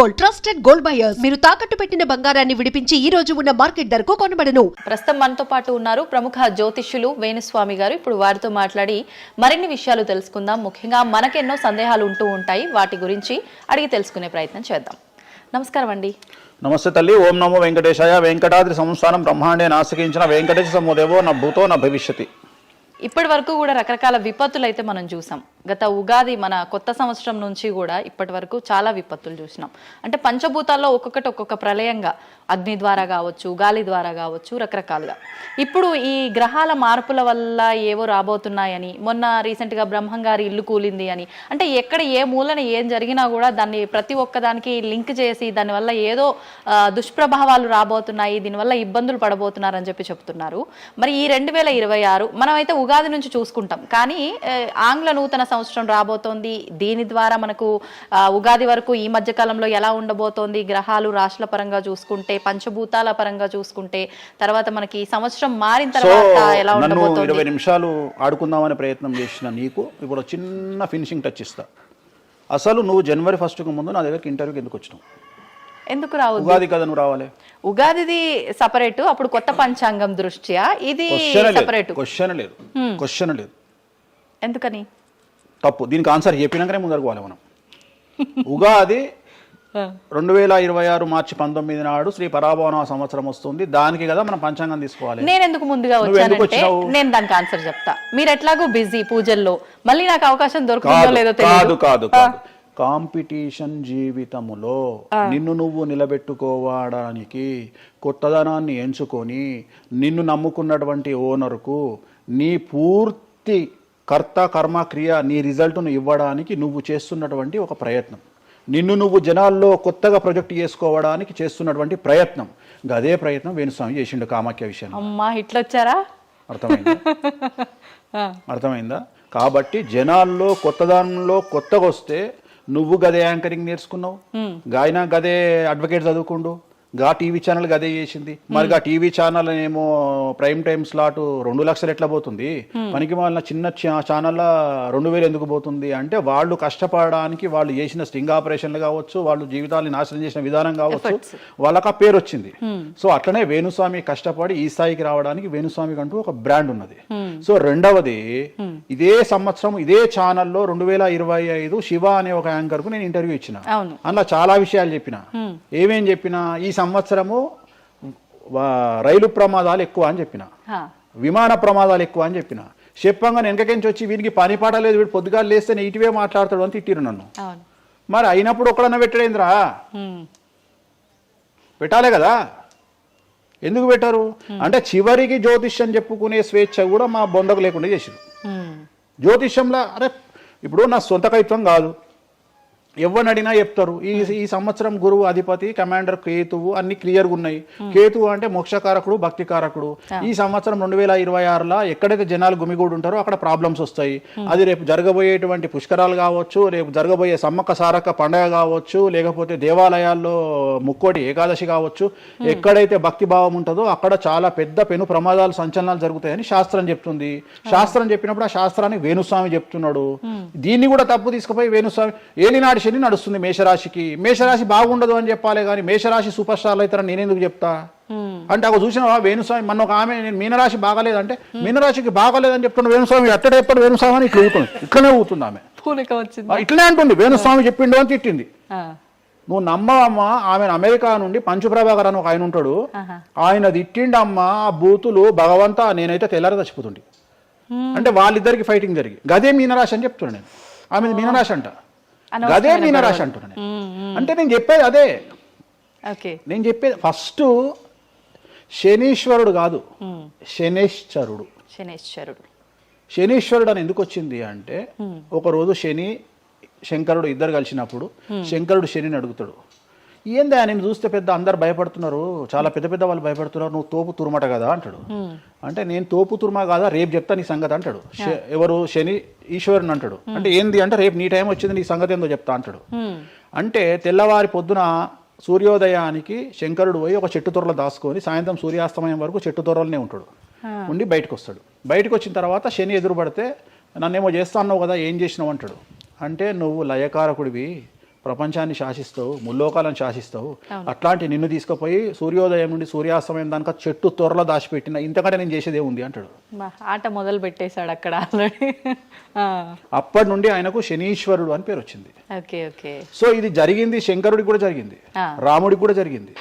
Gold, trusted gold buyers. మీరు తాకట్టు పెట్టిన బంగారాన్ని విడిపించి ఈ రోజు ఉన్న మార్కెట్ ధరకు కొనబడను. ప్రస్తుతం మనతో పాటు ఉన్నారు ప్రముఖ జ్యోతిష్యులు వేణుస్వామి గారు. ఇప్పుడు వారితో మాట్లాడి మరిన్ని విషయాలు తెలుసుకుందాం. ముఖ్యంగా మనకెన్నో సందేహాలు ఉంటూ ఉంటాయి, వాటి గురించి అడిగి తెలుసుకునే ప్రయత్నం చేద్దాం. నమస్కారం అండి. నమస్తే తల్లి. ఓం నమో వెంకటేశాయ. వెంకటాద్రి సంస్థానం బ్రహ్మాండే నాసికించిన వెంకటేశ సమోదేవో నా భూతో నా భవిష్యతి. ఇప్పటి వరకు కూడా రకరకాల విపత్తులు అయితే మనం చూసాం. గత ఉగాది మన కొత్త సంవత్సరం నుంచి కూడా ఇప్పటి వరకు చాలా విపత్తులు చూసినాం. అంటే పంచభూతాల్లో ఒక్కొక్కటి ఒక్కొక్క ప్రళయంగా, అగ్ని ద్వారా కావచ్చు, గాలి ద్వారా కావచ్చు, రకరకాలుగా. ఇప్పుడు ఈ గ్రహాల మార్పుల వల్ల ఏవో రాబోతున్నాయని, మొన్న రీసెంట్గా బ్రహ్మంగారి ఇల్లు కూలింది అని, అంటే ఎక్కడ ఏ మూలన ఏం జరిగినా కూడా దాన్ని ప్రతి ఒక్కదానికి లింక్ చేసి దానివల్ల ఏదో దుష్ప్రభావాలు రాబోతున్నాయి, దీనివల్ల ఇబ్బందులు పడబోతున్నారని చెప్పి చెప్తున్నారు. మరి ఈ 2026 మనమైతే ఉగాది నుంచి చూసుకుంటాం, కానీ ఆంగ్ల నూతన సంవత్సరం రాబోతోంది. దీని ద్వారా మనకు ఉగాది వరకు ఈ మధ్య కాలంలో ఎలా ఉండబోతోంది, గ్రహాలు రాశుల పరంగా చూసుకుంటే, పంచభూతాల పరంగా చూసుకుంటే, తర్వాత మనకి సంవత్సరం మారిన తర్వాత ఎలా ఉండబోతోంది. 20 నిమిషాలు ఆడుకుందామనే ప్రయత్నం చేసిన నీకు ఇప్పుడు చిన్న ఫినిషింగ్ టచ్ ఇస్తా. అసలు నువ్వు జనవరి 1కు ముందు నా దగ్గరికి ఇంటర్వ్యూకి ఎందుకు వచ్చినావు? ఎందుకు రావు? ఉగాది కదా నువ్వు రావాలి. ఉగాదిది సపరేట్, అప్పుడు కొత్త పంచాంగం దృష్ట్యా ఇది సపరేట్. క్వశ్చన్ లేదు. ఎందుకని? తప్పు. దీనికి ఆన్సర్ చెప్పినాకనే ముందరకు పోవాలి మనం. ఉగాది 2026 మార్చి 19 నాడు శ్రీ పరాభవన సంవత్సరం వస్తుంది. దానికి కదా మనం పంచాంగం తీసుకోవాలి. నేను ఎందుకు ముందుగా వచ్చానంటే నేను దానికి ఆన్సర్ చెప్తా. మీరు ఎట్లాగో బిజీ పూజల్లో, మళ్ళీ నాకు అవకాశం దొరుకుతుందో లేదో తెలియదు. కాదు. కాంపిటీషన్ జీవితములో నిన్ను నువ్వు నిలబెట్టుకోవడానికి కొత్తదనాన్ని ఎంచుకొని నిన్ను నమ్ముకున్నటువంటి ఓనర్కు నీ పూర్తి కర్త కర్మ క్రియ నీ రిజల్ట్ను ఇవ్వడానికి నువ్వు చేస్తున్నటువంటి ఒక ప్రయత్నం, నిన్ను నువ్వు జనాల్లో కొత్తగా ప్రొజెక్ట్ చేసుకోవడానికి చేస్తున్నటువంటి ప్రయత్నం. అదే ప్రయత్నం వేణుస్వామి చేసిండు కామాఖ్య విషయం. అమ్మా ఇట్లొచ్చారా? అర్థమైందా? కాబట్టి జనాల్లో కొత్తదానంలో కొత్తగా వస్తే నువ్వు గదే యాంకరింగ్ నేర్చుకున్నావు, గాయన గదే అడ్వకేట్ చదువుకుండు, గా టీవీ ఛానల్ గదే చేసింది. మరి గా టీవీ ఛానల్ ఏమో ప్రైమ్ టైమ్ స్లాట్ 2 లక్షలు ఎట్లా పోతుంది? పనికి వాళ్ళ చిన్న ఛానల్ 2000 ఎందుకు పోతుంది అంటే, వాళ్ళు కష్టపడడానికి వాళ్ళు చేసిన స్టింగ్ ఆపరేషన్లు కావచ్చు, వాళ్ళు జీవితాన్ని నాశనం చేసిన విధానం కావచ్చు, వాళ్ళకి ఆ పేరు వచ్చింది. సో అట్లనే వేణుస్వామి కష్టపడి ఈ స్థాయికి రావడానికి వేణుస్వామికి అంటూ ఒక బ్రాండ్ ఉన్నది. సో రెండవది, ఇదే సంవత్సరం ఇదే ఛానల్లో 2025 శివ అనే ఒక యాంకర్ కు నేను ఇంటర్వ్యూ ఇచ్చిన. అందులో చాలా విషయాలు చెప్పిన. ఏమేం చెప్పినా, ఈ సంవత్సరము రైలు ప్రమాదాలు ఎక్కువ అని చెప్పిన, విమాన ప్రమాదాలు ఎక్కువ అని చెప్పిన. చెప్పంగా వెనకకించి వచ్చి వీడికి పని పాట లేదు, వీడు పొద్దుగా లేస్తే ఇటువే మాట్లాడతాడు అని తిట్టిరు నన్ను. మరి అయినప్పుడు ఒక్కడన్నా పెట్టడేంద్రా? పెట్టాలే కదా. ఎందుకు పెట్టారు అంటే, చివరికి జ్యోతిష్యం చెప్పుకునే స్వేచ్ఛ కూడా మా బొందకు లేకుండా చేసారు. జ్యోతిష్యంలో అరే ఇప్పుడు నా సొంత కవిత్వం కాదు, ఎవరిని అడిగినా చెప్తారు. ఈ సంవత్సరం గురువు అధిపతి కమాండర్ కేతువు అన్ని క్లియర్గా ఉన్నాయి. కేతువు అంటే మోక్షకారకుడు, భక్తికారకుడు. ఈ సంవత్సరం 2026లో ఎక్కడైతే జనాలు గుమిగూడు ఉంటారో అక్కడ ప్రాబ్లమ్స్ వస్తాయి. అది రేపు జరగబోయేటువంటి పుష్కరాలు కావచ్చు, రేపు జరగబోయే సమ్మక్క సారక్క పండగ కావచ్చు, లేకపోతే దేవాలయాల్లో ముక్కోటి ఏకాదశి కావచ్చు, ఎక్కడైతే భక్తి భావం ఉంటుందో అక్కడ చాలా పెద్ద పెను ప్రమాదాలు సంచలనాలు జరుగుతాయని శాస్త్రం చెప్తుంది. శాస్త్రం చెప్పినప్పుడు ఆ శాస్త్రాన్ని వేణుస్వామి చెప్తున్నాడు. దీన్ని కూడా తప్పు తీసుకుపోయి వేణుస్వామి ఏలినాడు శని నడుస్తుంది మేషరాశికి, మేషరాశి బాగుండదు అని చెప్పాలి కానీ మేషరాశి సూపర్ స్టార్లు అవుతారని నేనెందుకు చెప్తా అంటే, అక్కడ చూసిన వేణుస్వామి మన ఒక ఆమె నేను మీనరాశి బాగాలేదంటే మీనరాశికి బాగాలేదని చెప్తున్నా వేణుస్వామి ఎక్కడ ఎప్పుడు వేణుస్వామి అని ఇట్లా ఊతుంది, ఇట్లనే ఊతుంది ఆమె, ఇట్లనే అంటుంది వేణుస్వామి చెప్పిండు అని తిట్టింది. నువ్వు నమ్మవమ్మా, ఆమె అమెరికా నుండి పంచుప్రభాకర్ అని ఒక ఆయన ఉంటాడు, ఆయన తిట్టిండమ్మా ఆ బూతులు భగవంతా నేనైతే తెల్లారి చచ్చిపోతుండే. అంటే వాళ్ళిద్దరికి ఫైటింగ్ జరిగి గదే మీనరాశి అని చెప్తున్నాను నేను. ఆమె మీనరాశి అంట, గదే మీనరాశి అంటున్నాను. అంటే నేను చెప్పేది అదే. నేను చెప్పేది ఫస్ట్ శనీశ్వరుడు కాదు, శనేశ్వరుడు. శనీశ్వరుడు అని ఎందుకు వచ్చింది అంటే, ఒకరోజు శని శంకరుడు ఇద్దరు కలిసినప్పుడు శంకరుడు శనిని అడుగుతాడు, ఏందా నేను చూస్తే పెద్ద అందరు భయపడుతున్నారు, చాలా పెద్ద పెద్ద వాళ్ళు భయపడుతున్నారు, నువ్వు తోపు తురుమట కదా అంటాడు. అంటే నేను తోపు తురుమా కాదా, రేపు చెప్తా నీ సంగతి అంటాడు. ఎవరు? శని ఈశ్వరుని అంటాడు. అంటే ఏంది అంటే, రేపు నీ టైం వచ్చింది, నీ సంగతి ఏందో చెప్తా అంటాడు. అంటే తెల్లవారి పొద్దున సూర్యోదయానికి శంకరుడు పోయి ఒక చెట్టు తొర్రలో దాచుకొని సాయంత్రం సూర్యాస్తమయం వరకు చెట్టు తొర్రలనే ఉంటాడు. ఉండి బయటకు వస్తాడు. బయటకు వచ్చిన తర్వాత శని ఎదురుపడితే, నన్నేమో చేస్తా అన్నావు కదా, ఏం చేసినావు అంటాడు. అంటే నువ్వు లయకారకుడివి, ప్రపంచాన్ని శాసిస్తావు, ముల్లోకాలను శాసిస్తావు. అట్లాంటి నిన్ను తీసుకుపోయి సూర్యోదయం నుండి సూర్యాస్తమయం దానిక చెట్టు త్వరలో దాచిపెట్టిన, ఇంతకంటే నేను చేసేదే ఉంది అంటాడు. ఆట మొదలు పెట్టేశాడు అక్కడ ఆల్రెడీ. అప్పటి నుండి ఆయనకు శనీశ్వరుడు అని పేరు వచ్చింది. Okay okay. సో ఇది జరిగింది శంకరుడికి కూడా జరిగింది, రాముడికి కూడా జరిగింది.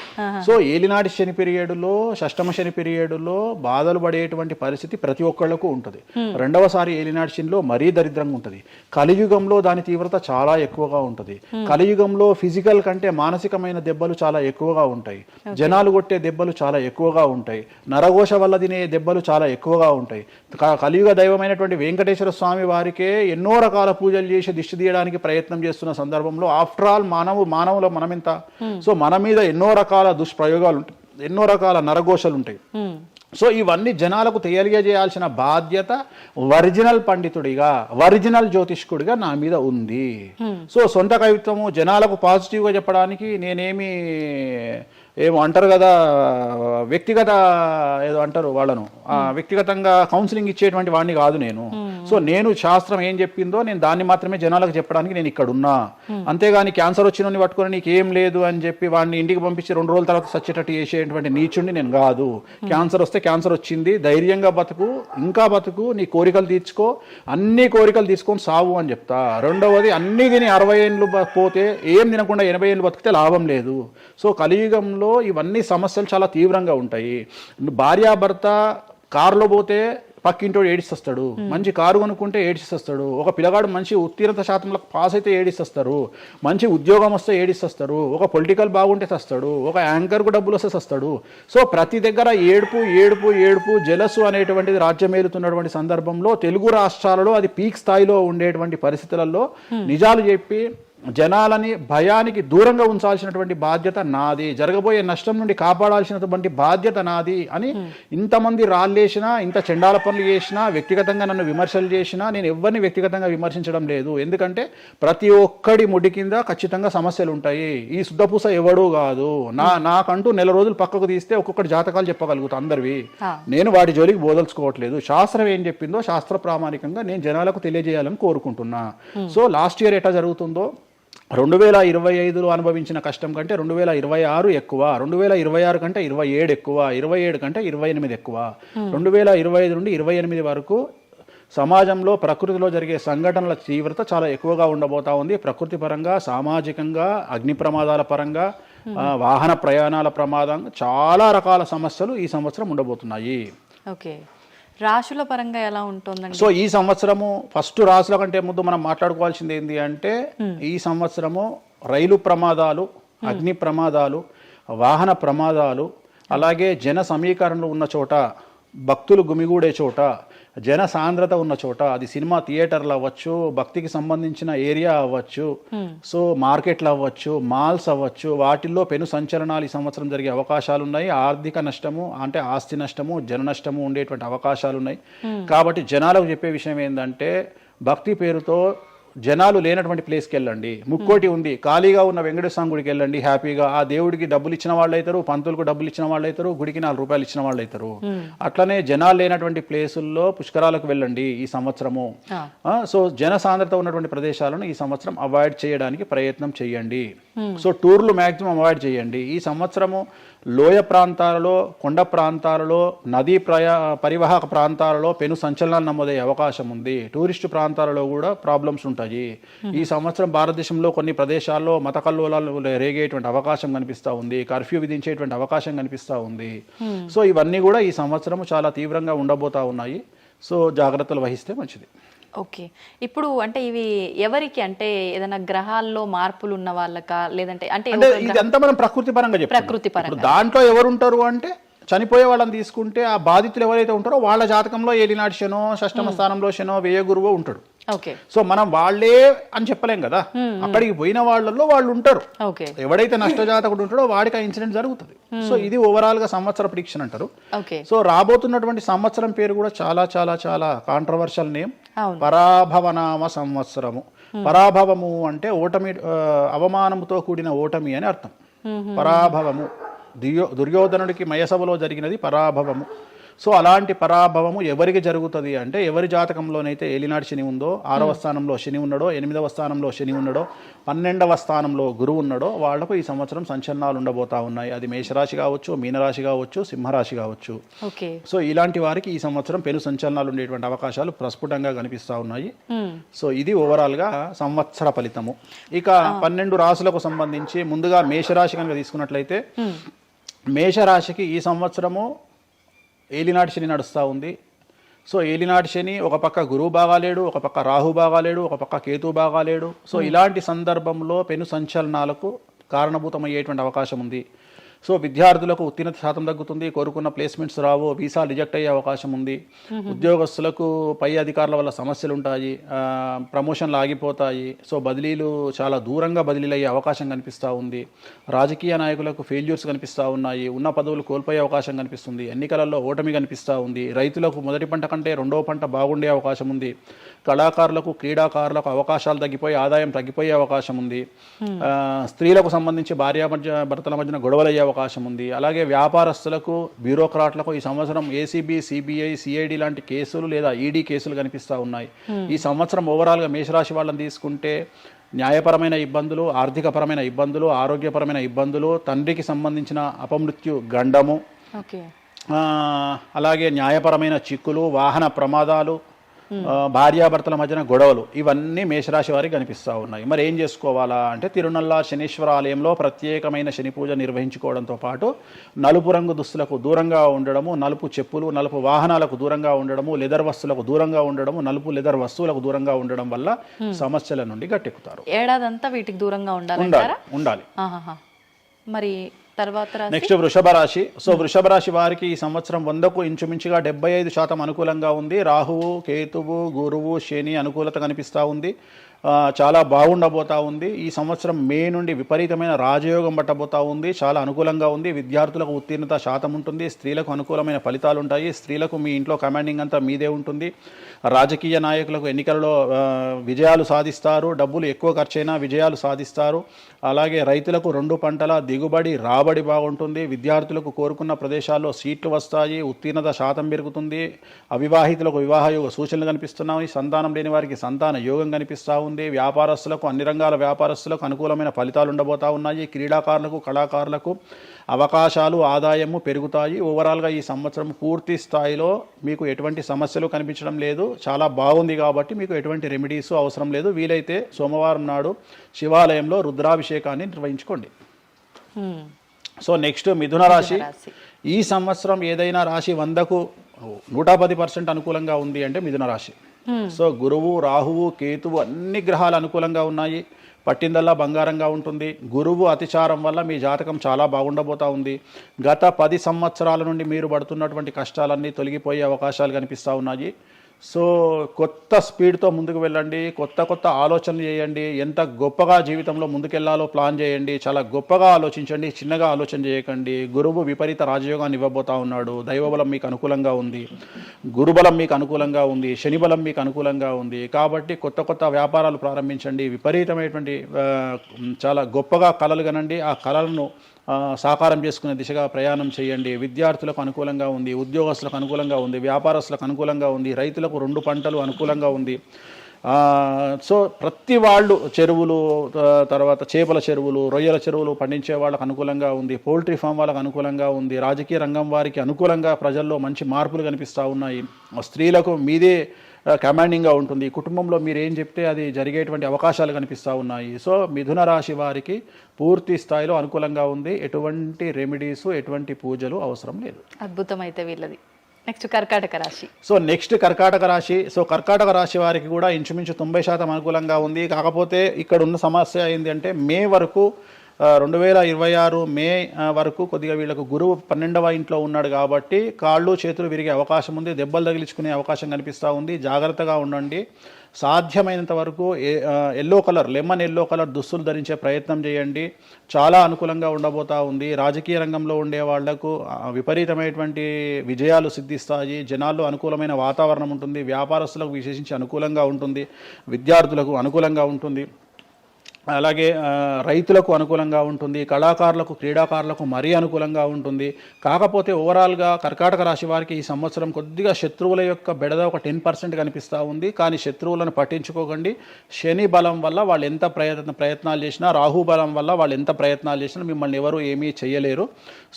సో ఏలినాటి శని పీరియడ్లో, షష్టమ శని పీరియడ్లో బాధలు పడేటువంటి పరిస్థితి ప్రతి ఒక్కళ్లకు ఉంటుంది. రెండవసారి ఏలినాటి శనిలో మరీ దరిద్రంగా ఉంటుంది. కలియుగంలో దాని తీవ్రత చాలా ఎక్కువగా ఉంటుంది. కలియుగంలో ఫిజికల్ కంటే మానసికమైన దెబ్బలు చాలా ఎక్కువగా ఉంటాయి. జనాలు కొట్టే దెబ్బలు చాలా ఎక్కువగా ఉంటాయి. నరఘోష వల్ల తినే దెబ్బలు చాలా ఎక్కువగా ఉంటాయి. కలియుగ దైవమైనటువంటి వెంకటేశ్వర స్వామి వారికే ఎన్నో రకాల పూజలు చేసి దిష్టి తీయడానికి ప్రయత్నం చేస్తున్న సందర్భంలో ఆఫ్టర్ ఆల్ మానవుల మనమెంత. సో మన మీద ఎన్నో రకాల దుష్ప్రయోగాలు ఉంటాయి, ఎన్నో రకాల నరఘోషలు ఉంటాయి. సో ఇవన్నీ జనాలకు తెలియజేయాల్సిన బాధ్యత ఒరిజినల్ పండితుడిగా, ఒరిజినల్ జ్యోతిష్కుడిగా నా మీద ఉంది. సో సొంత కవిత్వము జనాలకు పాజిటివ్గా చెప్పడానికి నేనేమి ఏమో అంటారు కదా, వ్యక్తిగత ఏదో అంటారు వాళ్ళను, వ్యక్తిగతంగా కౌన్సిలింగ్ ఇచ్చేటువంటి వాడిని కాదు నేను. సో నేను శాస్త్రం ఏం చెప్పిందో నేను దాన్ని మాత్రమే జనాలకు చెప్పడానికి నేను ఇక్కడ ఉన్నా. అంతేగాని క్యాన్సర్ వచ్చిన పట్టుకొని నీకు ఏం లేదు అని చెప్పి వాడిని ఇంటికి పంపించి 2 రోజుల తర్వాత సచ్చేటట్టు చేసేటువంటి నీచుడిని నేను కాదు. క్యాన్సర్ వస్తే క్యాన్సర్ వచ్చింది, ధైర్యంగా బతుకు, ఇంకా బతుకు, నీ కోరికలు తీర్చుకో, అన్ని కోరికలు తీసుకొని సావు అని చెప్తా. రెండవది, అన్ని తిని 60 ఏళ్ళు పోతే ఏం తినకుండా 80 ఏళ్ళు బతికితే లాభం లేదు. సో కలియుగంలో ఇవన్నీ సమస్యలు చాలా తీవ్రంగా ఉంటాయి. భార్యాభర్త కారులో పోతే పక్కింటోడు ఏడిస్తొస్తాడు, మంచి కారు కొనుక్కుంటే ఏడిస్తొస్తాడు, ఒక పిల్లగాడు మంచి ఉత్తీర్ణత శాతంలో పాస్ అయితే ఏడిస్తొస్తారు, మంచి ఉద్యోగం వస్తే ఏడిస్తొస్తారు, ఒక పొలిటికల్ బాగుంటే తెస్తాడు, ఒక యాంకర్కు డబ్బులు వస్తే తెస్తాడు. సో ప్రతి దగ్గర ఏడుపు ఏడుపు ఏడుపు, జలసు అనేటువంటిది రాజ్యమేలుతున్నటువంటి సందర్భంలో తెలుగు రాష్ట్రాలలో అది పీక్ స్థాయిలో ఉండేటువంటి పరిస్థితులలో నిజాలు చెప్పి జనాలని భయానికి దూరంగా ఉంచాల్సినటువంటి బాధ్యత నాది, జరగబోయే నష్టం నుండి కాపాడాల్సినటువంటి బాధ్యత నాది అని ఇంతమంది రాళ్ళేసినా, ఇంత చెండాల పనులు చేసినా, వ్యక్తిగతంగా నన్ను విమర్శలు చేసినా నేను ఎవరిని వ్యక్తిగతంగా విమర్శించడం లేదు. ఎందుకంటే ప్రతి ఒక్కడి ముడి కింద ఖచ్చితంగా సమస్యలు ఉంటాయి. ఈ శుద్ధపూస ఎవడూ కాదు. నాకంటూ నెల రోజులు పక్కకు తీస్తే ఒక్కొక్కటి జాతకాలు చెప్పగలుగుతా అందరివి. నేను వాటి జోలికి బోదలుచుకోవట్లేదు. శాస్త్రం ఏం చెప్పిందో శాస్త్ర ప్రామాణికంగా నేను జనాలకు తెలియజేయాలని కోరుకుంటున్నా. సో లాస్ట్ ఇయర్ ఎట్లా జరుగుతుందో 2025లో అనుభవించిన కష్టం కంటే 2026 ఎక్కువ, 2026 కంటే 27 ఎక్కువ, 27 కంటే 28 ఎక్కువ. 2025 నుండి 28 వరకు సమాజంలో ప్రకృతిలో జరిగే సంఘటనల తీవ్రత చాలా ఎక్కువగా ఉండబోతా ఉంది. ప్రకృతి పరంగా, సామాజికంగా, అగ్ని ప్రమాదాల పరంగా, వాహన ప్రయాణాల ప్రమాదంగా చాలా రకాల సమస్యలు ఈ సంవత్సరం ఉండబోతున్నాయి. ఓకే. రాశుల పరంగా ఎలా ఉంటుందండి? సో ఈ సంవత్సరము ఫస్ట్ రాశుల కంటే ముందు మనం మాట్లాడుకోవాల్సింది ఏంటి అంటే, ఈ సంవత్సరము రైలు ప్రమాదాలు, అగ్ని ప్రమాదాలు, వాహన ప్రమాదాలు, అలాగే జన సమీకరణలు ఉన్న చోట, భక్తులు గుమిగూడే చోట, జన సాంద్రత ఉన్న చోట, అది సినిమా థియేటర్లు అవ్వచ్చు, భక్తికి సంబంధించిన ఏరియా అవ్వచ్చు, సో మార్కెట్లు అవ్వచ్చు, మాల్స్ అవ్వచ్చు, వాటిల్లో పెను సంచలనాలు ఈ సంవత్సరం జరిగే అవకాశాలు ఉన్నాయి. ఆర్థిక నష్టము అంటే ఆస్తి నష్టము, జన నష్టము ఉండేటువంటి అవకాశాలు ఉన్నాయి. కాబట్టి జనాలకు చెప్పే విషయం ఏంటంటే, భక్తి పేరుతో జనాలు లేనటువంటి ప్లేస్కి వెళ్ళండి. ముక్కోటి ఉంది, ఖాళీగా ఉన్న వెంకటేశ్వర స్వామి గుడికి వెళ్ళండి. హ్యాపీగా ఆ దేవుడికి డబ్బులు ఇచ్చిన వాళ్ళు అవుతారు, పంతులకు డబ్బులు ఇచ్చిన వాళ్ళు అవుతారు, గుడికి 4 రూపాయలు ఇచ్చిన వాళ్ళు అవుతారు. అట్లనే జనాలు లేనటువంటి ప్లేసుల్లో పుష్కరాలకు వెళ్ళండి ఈ సంవత్సరము. సో జన సాంద్రత ఉన్నటువంటి ప్రదేశాలను ఈ సంవత్సరం అవాయిడ్ చేయడానికి ప్రయత్నం చేయండి. సో టూర్లు మ్యాక్సిమం అవాయిడ్ చేయండి. ఈ సంవత్సరము లోయ ప్రాంతాలలో, కొండ ప్రాంతాలలో, నదీ పరివాహక ప్రాంతాలలో పెను సంచలనాలు నమోదయ్యే అవకాశం ఉంది. టూరిస్టు ప్రాంతాలలో కూడా ప్రాబ్లమ్స్ ఉంటాయి. ఈ సంవత్సరం భారతదేశంలో కొన్ని ప్రదేశాల్లో మత కల్లోలాలు రేగేటువంటి అవకాశం కనిపిస్తూ ఉంది, కర్ఫ్యూ విధించేటువంటి అవకాశం కనిపిస్తూ ఉంది. సో ఇవన్నీ కూడా ఈ సంవత్సరం చాలా తీవ్రంగా ఉండబోతా ఉన్నాయి. సో జాగ్రత్తలు వహిస్తే మంచిది. ఓకే. ఇప్పుడు అంటే ఇవి ఎవరికి, అంటే ఏదైనా గ్రహాల్లో మార్పులు ఉన్న వాళ్ళకా, లేదంటే అంటే ఇదంతా మనం ప్రకృతి పరంగా చెప్పాలి. ప్రకృతి పరంగా దాంట్లో ఎవరు ఉంటారు అంటే, చనిపోయే వాళ్ళని తీసుకుంటే ఆ బాధితులు ఎవరైతే ఉంటారో వాళ్ళ జాతకంలో ఏలినాటి శనో, షష్టమ స్థానంలో శనో, వ్యయ గురువో ఉంటాడు. సో మనం వాళ్ళే అని చెప్పలేం కదా, అక్కడికి పోయిన వాళ్ళల్లో వాళ్ళు ఉంటారు. ఎవడైతే నష్టజాతకుడు ఉంటాడో వాడికి ఆ ఇన్సిడెంట్ జరుగుతుంది. సో ఇది ఓవరాల్ గా సంవత్సర ప్రిడిక్షన్ అంటారు. సో రాబోతున్నటువంటి సంవత్సరం పేరు కూడా చాలా చాలా చాలా కాంట్రవర్షియల్ నేమ్, పరాభవనామ సంవత్సరము. పరాభవము అంటే ఓటమి, అవమానముతో కూడిన ఓటమి అని అర్థం. పరాభవము, దుర్యోధనుడికి మయసభలో జరిగినది పరాభవము. సో అలాంటి పరాభవము ఎవరికి జరుగుతుంది అంటే ఎవరి జాతకంలోనైతే ఏలినాటి శని ఉందో 6వ స్థానంలో శని ఉన్నాడో 8వ స్థానంలో శని ఉన్నాడో 12వ స్థానంలో గురువు ఉన్నాడో వాళ్లకు ఈ సంవత్సరం సంచలనాలు ఉండబోతా ఉన్నాయి. అది మేషరాశి కావచ్చు, మీనరాశి కావచ్చు, సింహరాశి కావచ్చు. ఓకే. సో ఇలాంటి వారికి ఈ సంవత్సరం పెను సంచలనాలు ఉండేటువంటి అవకాశాలు ప్రస్ఫుటంగా కనిపిస్తూ ఉన్నాయి. సో ఇది ఓవరాల్గా సంవత్సర ఫలితము. ఇక 12 రాశులకు సంబంధించి ముందుగా మేషరాశి కనుక తీసుకున్నట్లయితే మేషరాశికి ఈ సంవత్సరము ఏలినాటి శని నడుస్తూ ఉంది. సో ఏలినాటి శని ఒక పక్క గురువు బాగాలేడు, ఒక పక్క రాహు బాగాలేడు, ఒక పక్క కేతు బాగాలేడు. సో ఇలాంటి సందర్భంలో పెను సంచలనాలకు కారణభూతమయ్యేటువంటి అవకాశం ఉంది. సో విద్యార్థులకు ఉత్తీర్ణత శాతం తగ్గుతుంది, కోరుకున్న ప్లేస్మెంట్స్ రావు, వీసా రిజెక్ట్ అయ్యే అవకాశం ఉంది. ఉద్యోగస్తులకు పై అధికారుల వల్ల సమస్యలు ఉంటాయి, ప్రమోషన్లు ఆగిపోతాయి. సో బదిలీలు చాలా దూరంగా బదిలీలు అయ్యే అవకాశం కనిపిస్తూ ఉంది. రాజకీయ నాయకులకు ఫెయిల్యూర్స్ కనిపిస్తూ ఉన్నాయి, ఉన్న పదవులు కోల్పోయే అవకాశం కనిపిస్తుంది, ఎన్నికలలో ఓటమి కనిపిస్తూ ఉంది. రైతులకు మొదటి పంట కంటే రెండవ పంట బాగుండే అవకాశం ఉంది. కళాకారులకు క్రీడాకారులకు అవకాశాలు తగ్గిపోయి ఆదాయం తగ్గిపోయే అవకాశం ఉంది. స్త్రీలకు సంబంధించి భర్తల మధ్యన గొడవలు అయ్యే అవకాశం ఉంది. అలాగే వ్యాపారస్తులకు బ్యూరోక్రాట్లకు ఈ సంవత్సరం ఏసీబీ, సిబిఐ, సిఐడి లాంటి కేసులు లేదా ఈడీ కేసులు కనిపిస్తూ ఉన్నాయి. ఈ సంవత్సరం ఓవరాల్గా మేషరాశి వాళ్ళని తీసుకుంటే న్యాయపరమైన ఇబ్బందులు, ఆర్థికపరమైన ఇబ్బందులు, ఆరోగ్యపరమైన ఇబ్బందులు, తండ్రికి సంబంధించిన అపమృత్యు గండము, అలాగే న్యాయపరమైన చిక్కులు, వాహన ప్రమాదాలు, భార్యాభర్తల మధ్యన గొడవలు, ఇవన్నీ మేషరాశి వారికి కనిపిస్తూ ఉన్నాయి. మరి ఏం చేసుకోవాలా అంటే తిరునల్లా శనీశ్వర ఆలయంలో ప్రత్యేకమైన శని పూజ నిర్వహించుకోవడంతో పాటు నలుపు రంగు దుస్తులకు దూరంగా ఉండడము, నలుపు చెప్పులు, నలుపు వాహనాలకు దూరంగా ఉండడము, లెదర్ వస్తువులకు దూరంగా ఉండడము, నలుపు లెదర్ వస్తువులకు దూరంగా ఉండడం వల్ల సమస్యల నుండి గట్టెక్కుతారు. ఏడాదంతా వీటికి దూరంగా ఉండాలి. మరి తర్వాత నెక్స్ట్ వృషభ రాశి. సో వృషభ రాశి వారికి ఈ సంవత్సరం 100కు ఇంచుమించుగా 75% అనుకూలంగా ఉంది. రాహువు, కేతువు, గురువు, శని అనుకూలత కనిపిస్తూ ఉంది. చాలా బాగుండబోతా ఉంది. ఈ సంవత్సరం మే నుండి విపరీతమైన రాజయోగం పట్టబోతా ఉంది. చాలా అనుకూలంగా ఉంది. విద్యార్థులకు ఉత్తీర్ణత శాతం ఉంటుంది. స్త్రీలకు అనుకూలమైన ఫలితాలు ఉంటాయి. స్త్రీలకు మీ ఇంట్లో కమాండింగ్ అంతా మీదే ఉంటుంది. రాజకీయ నాయకులకు ఎన్నికలలో విజయాలు సాధిస్తారు. డబ్బులు ఎక్కువ ఖర్చైనా విజయాలు సాధిస్తారు. అలాగే రైతులకు 2 పంటల దిగుబడి, రాబడి బాగుంటుంది. విద్యార్థులకు కోరుకున్న ప్రదేశాల్లో సీట్లు వస్తాయి. ఉత్తీర్ణత శాతం పెరుగుతుంది. అవివాహితులకు వివాహ యోగ సూచనలు కనిపిస్తున్నాయి. సంతానం లేని వారికి సంతాన యోగం కనిపిస్తూ ఉంది. వ్యాపారస్తులకు, అన్ని రంగాల వ్యాపారస్తులకు అనుకూలమైన ఫలితాలు ఉండబోతా ఉన్నాయి. క్రీడాకారులకు, కళాకారులకు అవకాశాలు, ఆదాయము పెరుగుతాయి. ఓవరాల్గా ఈ సంవత్సరం పూర్తి స్థాయిలో మీకు ఎటువంటి సమస్యలు కనిపించడం లేదు. చాలా బాగుంది కాబట్టి మీకు ఎటువంటి రెమెడీస్ అవసరం లేదు. వీలైతే సోమవారం నాడు శివాలయంలో రుద్రాభిషేకాన్ని నిర్వహించుకోండి. సో నెక్స్ట్ మిథున రాశి. ఈ సంవత్సరం ఏదైనా రాశి 100కు 110% అనుకూలంగా ఉంది అంటే మిథున రాశి. సో గురువు, రాహువు, కేతువు అన్ని గ్రహాలు అనుకూలంగా ఉన్నాయి. పట్టిందల్లా బంగారంగా ఉంటుంది. గురువు అతిచారం వల్ల మీ జాతకం చాలా బాగుండబోతా ఉంది. గత 10 సంవత్సరాల నుండి మీరు పడుతున్నటువంటి కష్టాలన్నీ తొలగిపోయే అవకాశాలు కనిపిస్తూ ఉన్నాయి. సో కొత్త స్పీడ్తో ముందుకు వెళ్ళండి. కొత్త ఆలోచనలు చేయండి. ఎంత గొప్పగా జీవితంలో ముందుకెళ్లాలో ప్లాన్ చేయండి. చాలా గొప్పగా ఆలోచించండి. చిన్నగా ఆలోచన చేయకండి. గురువు విపరీత రాజయోగాన్ని ఇవ్వబోతా ఉన్నాడు. దైవబలం మీకు అనుకూలంగా ఉంది. గురుబలం మీకు అనుకూలంగా ఉంది. శనిబలం మీకు అనుకూలంగా ఉంది. కాబట్టి కొత్త వ్యాపారాలు ప్రారంభించండి. విపరీతమైనటువంటి చాలా గొప్పగా కలలు కనండి. ఆ కళలను సాకారం చేసుకునే దిశగా ప్రయాణం చేయండి. విద్యార్థులకు అనుకూలంగా ఉంది. ఉద్యోగస్తులకు అనుకూలంగా ఉంది. వ్యాపారస్తులకు అనుకూలంగా ఉంది. రైతులకు 2 పంటలు అనుకూలంగా ఉంది. సో ప్రతి వాళ్ళు చెరువులు, తర్వాత చేపల చెరువులు, రొయ్యల చెరువులు పండించే వాళ్ళకు అనుకూలంగా ఉంది. పౌల్ట్రీ ఫామ్ వాళ్ళకు అనుకూలంగా ఉంది. రాజకీయ రంగం వారికి అనుకూలంగా ప్రజల్లో మంచి మార్పులు కనిపిస్తూ ఉన్నాయి. స్త్రీలకు మీదే కమాండింగ్గా ఉంటుంది. కుటుంబంలో మీరు ఏం చెప్తే అది జరిగేటువంటి అవకాశాలు కనిపిస్తూ ఉన్నాయి. సో మిథున రాశి వారికి పూర్తి స్థాయిలో అనుకూలంగా ఉంది. ఎటువంటి రెమెడీస్, ఎటువంటి పూజలు అవసరం లేదు. అద్భుతం అయితే వీళ్ళది. నెక్స్ట్ కర్కాటక రాశి. సో నెక్స్ట్ కర్కాటక రాశి. సో కర్కాటక రాశి వారికి కూడా ఇంచుమించు 90% అనుకూలంగా ఉంది. కాకపోతే ఇక్కడ ఉన్న సమస్య ఏంటి అంటే మే వరకు 2026 మే వరకు కొద్దిగా వీళ్ళకు గురువు 12వ ఇంట్లో ఉన్నాడు కాబట్టి కాళ్ళు చేతులు విరిగే అవకాశం ఉంది. దెబ్బలు తగిలించుకునే అవకాశం కనిపిస్తూ ఉంది. జాగ్రత్తగా ఉండండి. సాధ్యమైనంత వరకు లెమన్ ఎల్లో కలర్ దుస్తులు ధరించే ప్రయత్నం చేయండి. చాలా అనుకూలంగా ఉండబోతా ఉంది. రాజకీయ రంగంలో ఉండే వాళ్లకు విపరీతమైనటువంటి విజయాలు సిద్ధిస్తాయి. జనాల్లో అనుకూలమైన వాతావరణం ఉంటుంది. వ్యాపారస్తులకు విశేషించి అనుకూలంగా ఉంటుంది. విద్యార్థులకు అనుకూలంగా ఉంటుంది. అలాగే రైతులకు అనుకూలంగా ఉంటుంది, కళాకారులకు క్రీడాకారులకు మరీ అనుకూలంగా ఉంటుంది. కాకపోతే ఓవరాల్గా కర్కాటక రాశి వారికి ఈ సంవత్సరం కొద్దిగా శత్రువుల యొక్క బెడద ఒక 10% కనిపిస్తూ ఉంది. కానీ శత్రువులను పట్టించుకోకండి. శని బలం వల్ల వాళ్ళు ఎంత ప్రయత్నాలు చేసినా, రాహు బలం వల్ల వాళ్ళు ఎంత ప్రయత్నాలు చేసినా మిమ్మల్ని ఎవరు ఏమీ చేయలేరు.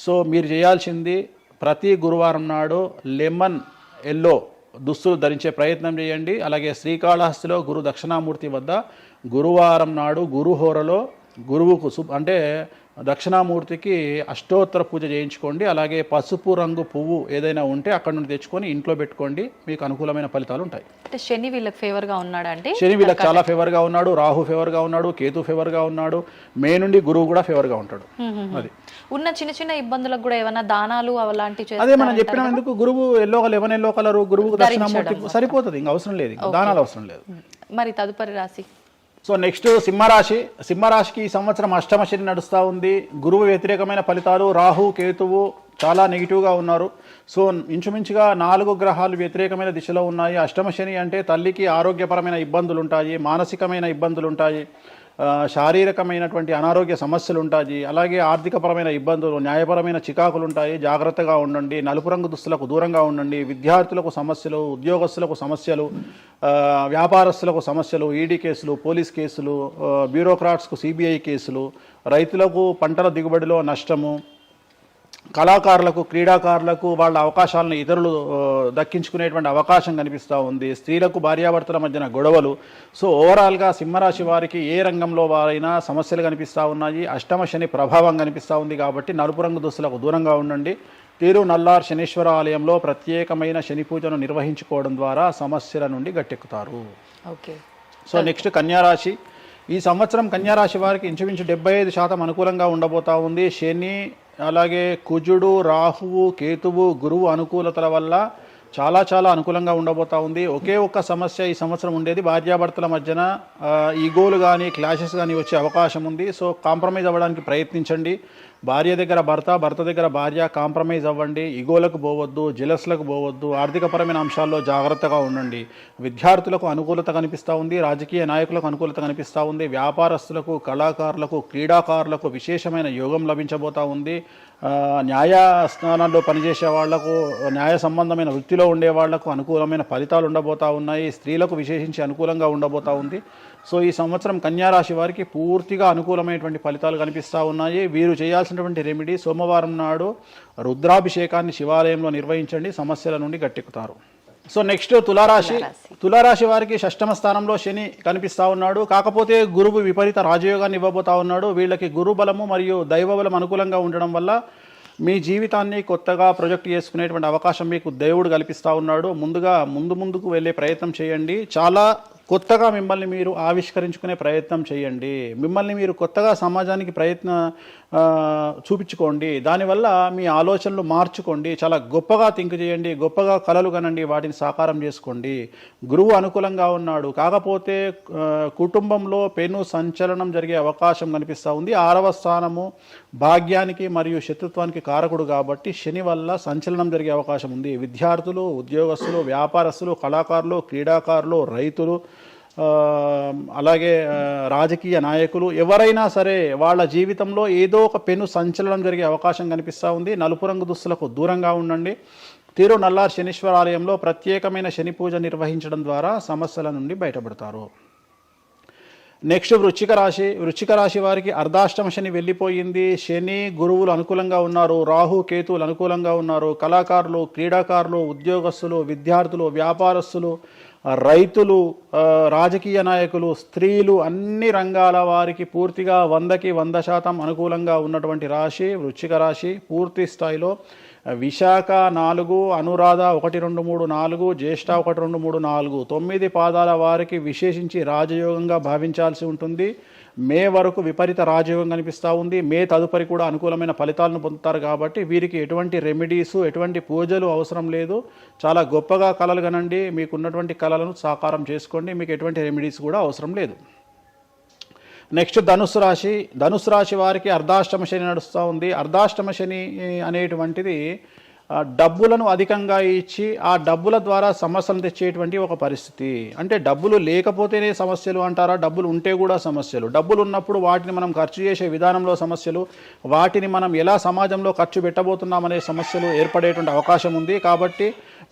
సో మీరు చేయాల్సింది ప్రతి గురువారం నాడు లెమన్ ఎల్లో దుస్తులు ధరించే ప్రయత్నం చేయండి. అలాగే శ్రీకాళహస్తిలో గురు దక్షిణామూర్తి వద్ద గురువారం నాడు గురుహోరలో గురువుకు అంటే దక్షిణామూర్తికి అష్టోత్తర పూజ చేయించుకోండి. అలాగే పసుపు రంగు పువ్వు ఏదైనా ఉంటే అక్కడ నుండి తెచ్చుకొని ఇంట్లో పెట్టుకోండి, మీకు అనుకూలమైన ఫలితాలు ఉంటాయి. అంటే శని వీళ్ళకి ఫేవర్గా ఉన్నాడా అంటే? శని వీళ్ళకి చాలా ఫేవర్గా ఉన్నాడు, రాహు ఫేవర్గా ఉన్నాడు, కేతు ఫేవర్గా ఉన్నాడు, మే నుండి గురువు కూడా ఫేవర్గా ఉంటాడు. అది ఉన్న చిన్న చిన్న ఇబ్బందులకు కూడా ఏమైనా దానాలు అలాంటివి అదే మనం చెప్పినాం. ఎందుకు గురువు ఎల్లో కలర్ గురువుకు దక్షిణామూర్తి సరిపోతుంది, ఇంకా అవసరం లేదు, ఇంకా దానాలు అవసరం లేదు. మరి తదుపరి రాశి సో నెక్స్ట్ సింహరాశి. సింహరాశికి ఈ సంవత్సరం అష్టమ శని నడుస్తూ ఉంది. గురువు వ్యతిరేకమైన ఫలితాలు, రాహు కేతువు చాలా నెగిటివ్గా ఉన్నారు. సో ఇంచుమించుగా 4 గ్రహాలు వ్యతిరేకమైన దిశలో ఉన్నాయి. అష్టమ శని అంటే తల్లికి ఆరోగ్యపరమైన ఇబ్బందులు ఉంటాయి, మానసికమైన ఇబ్బందులు ఉంటాయి, శారీరకమైనటువంటి అనారోగ్య సమస్యలు ఉంటాయి, అలాగే ఆర్థికపరమైన ఇబ్బందులు, న్యాయపరమైన చికాకులు ఉంటాయి. జాగ్రత్తగా ఉండండి. నలుపు రంగు దుస్తులకు దూరంగా ఉండండి. విద్యార్థులకు సమస్యలు, ఉద్యోగస్తులకు సమస్యలు, వ్యాపారస్తులకు సమస్యలు, ఈడీ కేసులు, పోలీస్ కేసులు, బ్యూరోక్రాట్స్కు సిబిఐ కేసులు, రైతులకు పంటల దిగుబడిలో నష్టము, కళాకారులకు క్రీడాకారులకు వాళ్ళ అవకాశాలను ఇతరులు దక్కించుకునేటువంటి అవకాశం కనిపిస్తూ ఉంది. స్త్రీలకు భార్యాభర్తల మధ్యన గొడవలు. సో ఓవరాల్గా సింహరాశి వారికి ఏ రంగంలో వారైనా సమస్యలు కనిపిస్తూ ఉన్నాయి. అష్టమ శని ప్రభావం కనిపిస్తూ ఉంది కాబట్టి నలుపు రంగు దుస్తులకు దూరంగా ఉండండి. తీరు నల్లార్ శనీశ్వర ఆలయంలో ప్రత్యేకమైన శని పూజను నిర్వహించుకోవడం ద్వారా సమస్యల నుండి గట్టెక్కుతారు. ఓకే. సో నెక్స్ట్ కన్యారాశి. ఈ సంవత్సరం కన్యారాశి వారికి ఇంచుమించు 75% అనుకూలంగా ఉండబోతా ఉంది. శని అలాగే కుజుడు, రాహువు, కేతువు, గురువు అనుకూలతల వల్ల చాలా అనుకూలంగా ఉండబోతా ఉంది. ఒకే ఒక్క సమస్య ఈ సంవత్సరం ఉండేది, భార్యాభర్తల మధ్యన ఈగోలు కానీ క్లాషెస్ కానీ వచ్చే అవకాశం ఉంది. సో కాంప్రమైజ్ అవ్వడానికి ప్రయత్నించండి. భార్య దగ్గర భర్త, భర్త దగ్గర భార్య, కాంప్రమైజ్ అవ్వండి. ఈగోలకు పోవద్దు, జెలస్లకు పోవద్దు. ఆర్థికపరమైన అంశాల్లో జాగ్రత్తగా ఉండండి. విద్యార్థులకు అనుకూలత కనిపిస్తూ ఉంది, రాజకీయ నాయకులకు అనుకూలత కనిపిస్తూ ఉంది, వ్యాపారస్తులకు, కళాకారులకు, క్రీడాకారులకు విశేషమైన యోగం లభించబోతూ ఉంది. న్యాయస్థానాల్లో పనిచేసే వాళ్లకు, న్యాయ సంబంధమైన వృత్తిలో ఉండే వాళ్లకు అనుకూలమైన ఫలితాలు ఉండబోతూ ఉన్నాయి. స్త్రీలకు విశేషించి అనుకూలంగా ఉండబోతూ ఉంది. సో ఈ సంవత్సరం కన్యారాశి వారికి పూర్తిగా అనుకూలమైనటువంటి ఫలితాలు కనిపిస్తూ ఉన్నాయి. వీరు చేయాల్సినటువంటి రెమెడీ సోమవారం నాడు రుద్రాభిషేకాన్ని శివాలయంలో నిర్వహించండి, సమస్యల నుండి గట్టెక్కుతారు. సో నెక్స్ట్ తులారాశి. తులారాశి వారికి 6వ స్థానంలో శని కనిపిస్తూ ఉన్నాడు. కాకపోతే గురువు విపరీత రాజయోగాన్ని ఇవ్వబోతా ఉన్నాడు. వీళ్ళకి గురు బలము మరియు దైవ బలం అనుకూలంగా ఉండడం వల్ల మీ జీవితాన్ని కొత్తగా ప్రొజెక్ట్ చేసుకునేటువంటి అవకాశం మీకు దేవుడు కల్పిస్తూ ఉన్నాడు. ముందుకు వెళ్ళే ప్రయత్నం చేయండి. చాలా కొత్తగా మిమ్మల్ని మీరు ఆవిష్కరించుకునే ప్రయత్నం చేయండి. మిమ్మల్ని మీరు కొత్తగా సమాజానికి చూపించుకోండి. దానివల్ల మీ ఆలోచనలు మార్చుకోండి. చాలా గొప్పగా థింక్ చేయండి, గొప్పగా కలలు కనండి, వాటిని సాకారం చేసుకోండి. గురువు అనుకూలంగా ఉన్నాడు. కాకపోతే కుటుంబంలో పెను సంచలనం జరిగే అవకాశం కనిపిస్తూ ఉంది. 6వ స్థానము భాగ్యానికి మరియు శత్రుత్వానికి కారకుడు కాబట్టి శని వల్ల సంచలనం జరిగే అవకాశం ఉంది. విద్యార్థులు, ఉద్యోగస్తులు, వ్యాపారస్తులు, కళాకారులు, క్రీడాకారులు, రైతులు, అలాగే రాజకీయ నాయకులు ఎవరైనా సరే వాళ్ళ జీవితంలో ఏదో ఒక పెను సంచలనం జరిగే అవకాశం కనిపిస్తూ ఉంది. నలుపు రంగు దుస్తులకు దూరంగా ఉండండి. తీరు నల్లార్ శనీశ్వర ఆలయంలో ప్రత్యేకమైన శని పూజ నిర్వహించడం ద్వారా సమస్యల నుండి బయటపడతారు. నెక్స్ట్ వృశ్చిక రాశి. వృశ్చిక రాశి వారికి అర్ధాష్టమ శని వెళ్ళిపోయింది. శని గురువులు అనుకూలంగా ఉన్నారు, రాహు కేతువులు అనుకూలంగా ఉన్నారు. కళాకారులు, క్రీడాకారులు, ఉద్యోగస్తులు, విద్యార్థులు, వ్యాపారస్తులు, రైతులు, రాజకీయ నాయకులు, స్త్రీలు, అన్ని రంగాల వారికి పూర్తిగా 100కి 100% అనుకూలంగా ఉన్నటువంటి రాశి వృశ్చిక రాశి. పూర్తి స్థాయిలో విశాఖ 4, అనురాధ 1, 2, 3, 4, జ్యేష్ఠ 1, 2, 3, 4, 9 పాదాల వారికి విశేషించి రాజయోగంగా భావించాల్సి ఉంటుంది. మే వరకు విపరీత రాజయోగం కనిపిస్తూ ఉంది. మే తదుపరి కూడా అనుకూలమైన ఫలితాలను పొందుతారు. కాబట్టి వీరికి ఎటువంటి రెమెడీసు, ఎటువంటి పూజలు అవసరం లేదు. చాలా గొప్పగా కళలు కనండి. మీకు ఉన్నటువంటి కళలను సాకారం చేసుకోండి. మీకు ఎటువంటి రెమెడీస్ కూడా అవసరం లేదు. నెక్స్ట్ ధనుస్సు రాశి. ధనుస్సు రాశి వారికి అర్ధాష్టమ శని నడుస్తూ ఉంది. అర్ధాష్టమ శని అనేటువంటిది డబ్బులను అధికంగా ఇచ్చి ఆ డబ్బుల ద్వారా సమస్యలు తెచ్చేటువంటి ఒక పరిస్థితి. అంటే డబ్బులు లేకపోతేనే సమస్యలు అంటారా? డబ్బులు ఉంటే కూడా సమస్యలు. డబ్బులు ఉన్నప్పుడు వాటిని మనం ఖర్చు చేసే విధానంలో సమస్యలు, వాటిని మనం ఎలా సమాజంలో ఖర్చు పెట్టబోతున్నామనే సమస్యలు ఏర్పడేటువంటి అవకాశం ఉంది. కాబట్టి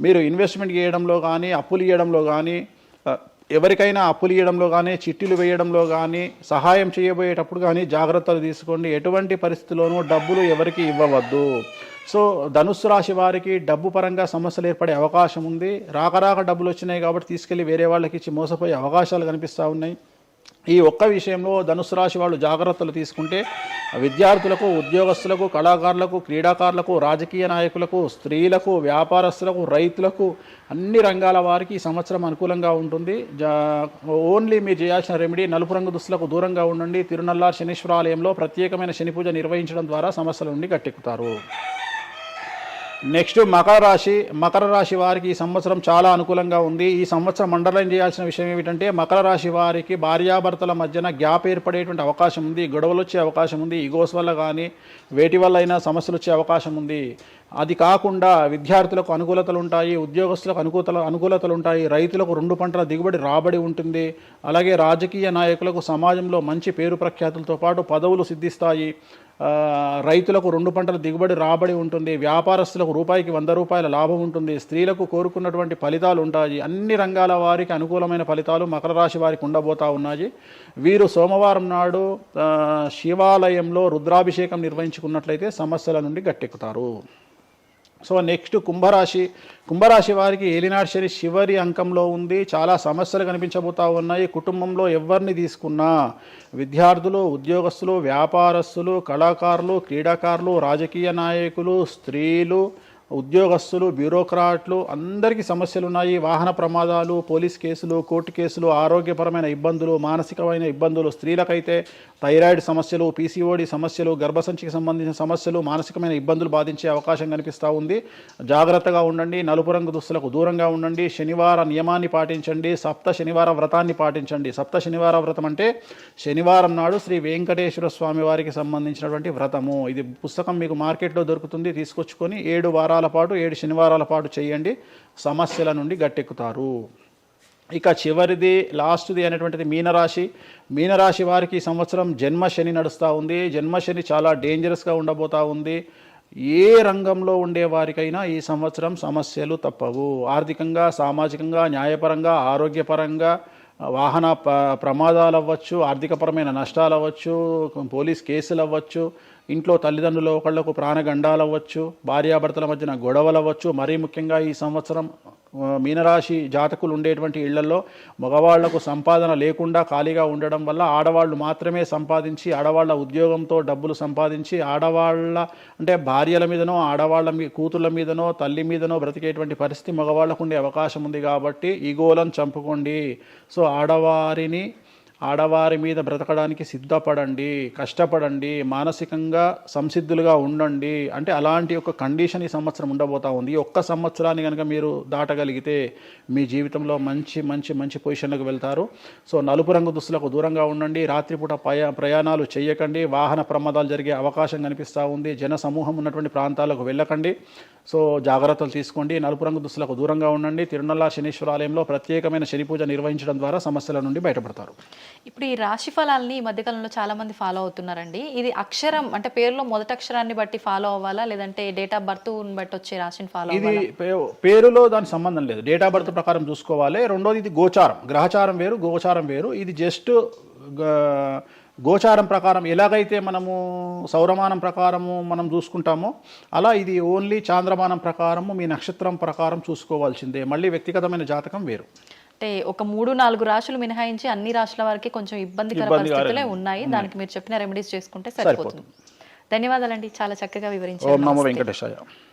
మీరు ఇన్వెస్ట్మెంట్ చేయడంలో కానీ, అప్పులు ఇవ్వడంలో కానీ, ఎవరికైనా అప్పులు ఇవ్వడంలో కానీ, చిట్టీలు వేయడంలో కానీ, సహాయం చేయబోయేటప్పుడు కానీ జాగ్రత్తలు తీసుకోండి. ఎటువంటి పరిస్థితుల్లోనూ డబ్బులు ఎవరికి ఇవ్వవద్దు. సో ధనుస్సు రాశి వారికి డబ్బు పరంగా సమస్యలు ఏర్పడే అవకాశం ఉంది. రాక డబ్బులు వచ్చినాయి కాబట్టి తీసుకెళ్ళి వేరే వాళ్ళకి ఇచ్చి మోసపోయే అవకాశాలు కనిపిస్తూ ఉన్నాయి. ఈ ఒక్క విషయంలో ధనుస్సు రాశి వాళ్ళు జాగ్రత్తలు తీసుకుంటే విద్యార్థులకు, ఉద్యోగస్తులకు, కళాకారులకు, క్రీడాకారులకు, రాజకీయ నాయకులకు, స్త్రీలకు, వ్యాపారస్తులకు, రైతులకు, అన్ని రంగాల వారికి ఈ సంవత్సరం అనుకూలంగా ఉంటుంది. ఓన్లీ మీరు చేయాల్సిన రెమెడీ నలుపు రంగు దుస్తులకు దూరంగా ఉండండి. తిరునల్లార్ శనీశ్వర ఆలయంలో ప్రత్యేకమైన శని పూజ నిర్వహించడం ద్వారా సమస్యల నుండి గట్టెక్కుతారు. నెక్స్ట్ మకర రాశి వారికి ఈ సంవత్సరం చాలా అనుకూలంగా ఉంది. ఈ సంవత్సరం అండర్లైన్ చేయాల్సిన విషయం ఏమిటంటే మకర రాశి వారికి భార్యాభర్తల మధ్యన గ్యాప్ ఏర్పడేటువంటి అవకాశం ఉంది. గొడవలు వచ్చే అవకాశం ఉంది. ఈగోస్ వల్ల కానీ వేటి వల్ల అయినా సమస్యలు వచ్చే అవకాశం ఉంది. అది కాకుండా విద్యార్థులకు అనుకూలతలు ఉంటాయి, ఉద్యోగస్తులకు అనుకూలతలు ఉంటాయి, రైతులకు 2 పంటల దిగుబడి రాబడి ఉంటుంది. అలాగే రాజకీయ నాయకులకు సమాజంలో మంచి పేరు ప్రఖ్యాతులతో పాటు పదవులు సిద్ధిస్తాయి. రైతులకు 2 పంటల దిగుబడి రాబడి ఉంటుంది. వ్యాపారస్తులకు రూపాయికి 100 రూపాయల లాభం ఉంటుంది. స్త్రీలకు కోరుకున్నటువంటి ఫలితాలు ఉంటాయి. అన్ని రంగాల వారికి అనుకూలమైన ఫలితాలు మకర రాశి వారికి ఉండబోతా ఉన్నాయి. వీరు సోమవారం నాడు శివాలయంలో రుద్రాభిషేకం నిర్వహించుకున్నట్లయితే సమస్యల నుండి గట్టెక్కుతారు. సో నెక్స్ట్ కుంభరాశి వారికి ఏలినాడు శని చివరి అంకంలో ఉంది. చాలా సమస్యలు కనిపించబోతా ఉన్నాయి. కుటుంబంలో ఎవరిని తీసుకున్నా విద్యార్థులు, ఉద్యోగస్తులు, వ్యాపారస్తులు, కళాకారులు, క్రీడాకారులు, రాజకీయ నాయకులు, స్త్రీలు, ఉద్యోగస్తులు, బ్యూరోక్రాట్లు అందరికీ సమస్యలు ఉన్నాయి. వాహన ప్రమాదాలు, పోలీస్ కేసులు, కోర్టు కేసులు, ఆరోగ్యపరమైన ఇబ్బందులు, మానసికమైన ఇబ్బందులు, స్త్రీలకైతే థైరాయిడ్ సమస్యలు, పీసీఓడి సమస్యలు, గర్భసంచికి సంబంధించిన సమస్యలు, మానసికమైన ఇబ్బందులు బాధించే అవకాశం కనిపిస్తూ ఉంది. జాగ్రత్తగా ఉండండి. నలుపు రంగు దుస్తులకు దూరంగా ఉండండి. శనివార నియమాన్ని పాటించండి. సప్త శనివార వ్రతాన్ని పాటించండి. సప్త శనివార వ్రతం అంటే శనివారం నాడు శ్రీ వెంకటేశ్వర స్వామి వారికి సంబంధించినటువంటి వ్రతము. ఇది పుస్తకం మీకు మార్కెట్లో దొరుకుతుంది. తీసుకొచ్చుకొని 7 వారాల పాటు 7 శనివారాల పాటు చేయండి. సమస్యల నుండి గట్టెక్కుతారు. ఇక చివరిది లాస్ట్ది అనేటువంటిది మీనరాశి వారికి ఈ సంవత్సరం జన్మశని నడుస్తూ ఉంది. జన్మశని చాలా డేంజరస్గా ఉండబోతూ ఉంది. ఏ రంగంలో ఉండే వారికైనా ఈ సంవత్సరం సమస్యలు తప్పవు. ఆర్థికంగా, సామాజికంగా, న్యాయపరంగా, ఆరోగ్యపరంగా, వాహన ప్రమాదాలు అవ్వచ్చు, ఆర్థికపరమైన నష్టాలు అవ్వచ్చు, పోలీస్ కేసులు అవ్వచ్చు, ఇంట్లో తల్లిదండ్రులు ఒకళ్లకు ప్రాణగండాలు అవ్వచ్చు, భార్యాభర్తల మధ్యన గొడవలు అవ్వచ్చు. మరీ ముఖ్యంగా ఈ సంవత్సరం మీనరాశి జాతకులు ఉండేటువంటి ఇళ్లలో మగవాళ్లకు సంపాదన లేకుండా ఖాళీగా ఉండడం వల్ల ఆడవాళ్ళు మాత్రమే సంపాదించి, ఆడవాళ్ల ఉద్యోగంతో డబ్బులు సంపాదించి, ఆడవాళ్ళ అంటే భార్యల మీదనో, ఆడవాళ్ళ కూతుళ్ళ మీదనో, తల్లి మీదనో బ్రతికేటువంటి పరిస్థితి మగవాళ్లకు ఉండే అవకాశం ఉంది. కాబట్టి ఈగోలను చంపుకోండి. సో ఆడవారి మీద బ్రతకడానికి సిద్ధపడండి, కష్టపడండి, మానసికంగా సంసిద్ధులుగా ఉండండి. అంటే అలాంటి ఒక కండిషన్ ఈ సంవత్సరం ఉండబోతా ఉంది. ఈ ఒక్క సంవత్సరాన్ని కనుక మీరు దాటగలిగితే మీ జీవితంలో మంచి పొజిషన్లకు వెళ్తారు. సో నలుపు రంగు దుస్తులకు దూరంగా ఉండండి. రాత్రిపూట ప్రయాణాలు చేయకండి. వాహన ప్రమాదాలు జరిగే అవకాశం కనిపిస్తూ ఉంది. జన సమూహం ఉన్నటువంటి ప్రాంతాలకు వెళ్ళకండి. సో జాగ్రత్తలు తీసుకోండి. నలుపు రంగు దుస్తులకు దూరంగా ఉండండి. తిరునల్లార్ శనీశ్వర ఆలయంలో ప్రత్యేకమైన శని పూజ నిర్వహించడం ద్వారా సమస్యల నుండి బయటపడతారు. ఇప్పుడు ఈ రాశి ఫలాల్ని ఈ మధ్యకాలంలో చాలా మంది ఫాలో అవుతున్నారండి. ఇది అక్షరం అంటే పేరులో మొదటి అక్షరాన్ని బట్టి ఫాలో అవ్వాలా, లేదంటే డేట్ ఆఫ్ బర్త్ బట్టి వచ్చే రాశిని ఫాలో అవ్వాలా? ఇది పేరులో దాని సంబంధం లేదు. డేట్ ఆఫ్ బర్త్ ప్రకారం చూసుకోవాలి. రెండోది ఇది గోచారం, గ్రహచారం వేరు, గోచారం వేరు. ఇది జస్ట్ గోచారం ప్రకారం ఎలాగైతే మనము సౌరమానం ప్రకారము మనం చూసుకుంటామో అలా ఇది ఓన్లీ చాంద్రమానం ప్రకారము మీ నక్షత్రం ప్రకారం చూసుకోవాల్సిందే. మళ్ళీ వ్యక్తిగతమైన జాతకం వేరు. అంటే ఒక 3-4 రాశులు మినహాయించి అన్ని రాశుల వారికి కొంచెం ఇబ్బందికర పరిస్థితులే ఉన్నాయి. దానికి మీరు చెప్పిన రెమెడీస్ చేసుకుంటే సరిపోతుంది. ధన్యవాదాలండి, చాలా చక్కగా వివరించారు. ఓం నమో వెంకటేశాయ.